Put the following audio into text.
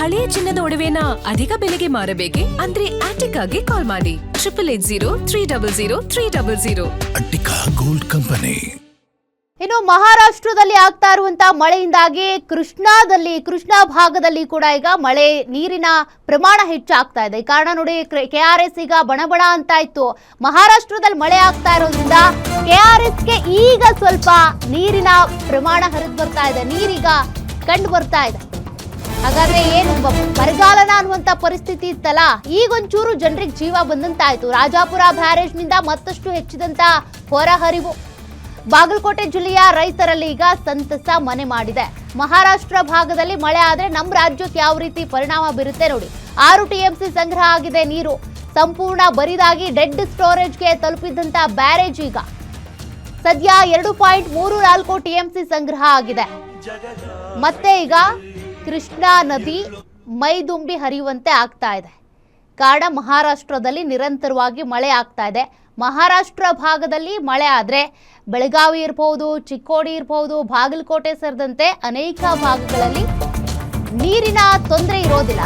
ಹಳೆಯ ಚಿನ್ನದ ಒಡವೆನ ಅಧಿಕ ಬೆಲೆಗೆ ಮಾರಬೇಕೆ? ಅಂದ್ರೆ ಆಟಿಕಾಗೆ ಕಾಲ್ ಮಾಡಿ 8880 ಅಟ್ಟಿಕಾ ಗೋಲ್ಡ್ ಕಂಪನಿ. ಇನ್ನು ಮಹಾರಾಷ್ಟ್ರದಲ್ಲಿ ಆಗ್ತಾ ಇರುವಂತಹ ಮಳೆಯಿಂದಾಗಿ ಕೃಷ್ಣಾ ಭಾಗದಲ್ಲಿ ಕೂಡ ಈಗ ಮಳೆ ನೀರಿನ ಪ್ರಮಾಣ ಹೆಚ್ಚಾಗ್ತಾ ಇದೆ. ಈ ಕಾರಣ ನೋಡಿ KRS ಈಗ ಬಣಬಣ ಅಂತ ಇತ್ತು. ಮಹಾರಾಷ್ಟ್ರದಲ್ಲಿ ಮಳೆ ಆಗ್ತಾ ಇರೋದ್ರಿಂದ KRSಗೆ ಈಗ ಸ್ವಲ್ಪ ನೀರಿನ ಪ್ರಮಾಣ ಹರಿದು ಬರ್ತಾ ಇದೆ, ನೀರೀಗ ಕಂಡು ಬರ್ತಾ ಇದೆ. ಹಾಗಾದ್ರೆ ಏನು ಬರಗಾಲನ ಅನ್ನುವಂತ ಪರಿಸ್ಥಿತಿ ಇತ್ತಲ್ಲ, ಈಗೊಂಚೂರು ಜನರಿಗೆ ಜೀವ ಬಂದಂತಾಯ್ತು. ರಾಜಾಪುರ ಬ್ಯಾರೇಜ್ನಿಂದ ಮತ್ತಷ್ಟು ಹೆಚ್ಚಿದಂತ ಹೊರಹರಿವು ಬಾಗಲಕೋಟೆ ಜಿಲ್ಲೆಯ ರೈತರಲ್ಲಿ ಈಗ ಸಂತಸ ಮನೆ ಮಾಡಿದೆ. ಮಹಾರಾಷ್ಟ್ರ ಭಾಗದಲ್ಲಿ ಮಳೆ ಆದ್ರೆ ನಮ್ಮ ರಾಜ್ಯಕ್ಕೆ ಯಾವ ರೀತಿ ಪರಿಣಾಮ ಬೀರುತ್ತೆ ನೋಡಿ. 6 TMC ಸಂಗ್ರಹ ಆಗಿದೆ ನೀರು. ಸಂಪೂರ್ಣ ಬರಿದಾಗಿ ಡೆಡ್ ಸ್ಟೋರೇಜ್ಗೆ ತಲುಪಿದಂತ ಬ್ಯಾರೇಜ್ ಈಗ ಸದ್ಯ 2.34 TMC ಸಂಗ್ರಹ ಆಗಿದೆ. ಮತ್ತೆ ಈಗ ಕೃಷ್ಣಾ ನದಿ ಮೈದುಂಬಿ ಹರಿಯುವಂತೆ ಆಗ್ತಾ ಇದೆ. ಕಾರಣ ಮಹಾರಾಷ್ಟ್ರದಲ್ಲಿ ನಿರಂತರವಾಗಿ ಮಳೆ ಆಗ್ತಾ ಇದೆ. ಮಹಾರಾಷ್ಟ್ರ ಭಾಗದಲ್ಲಿ ಮಳೆ ಆದರೆ ಬೆಳಗಾವಿ ಇರಬಹುದು, ಚಿಕ್ಕೋಡಿ ಇರಬಹುದು, ಬಾಗಲಕೋಟೆ ಸೇರಿದಂತೆ ಅನೇಕ ಭಾಗಗಳಲ್ಲಿ ನೀರಿನ ತೊಂದರೆ ಇರೋದಿಲ್ಲ.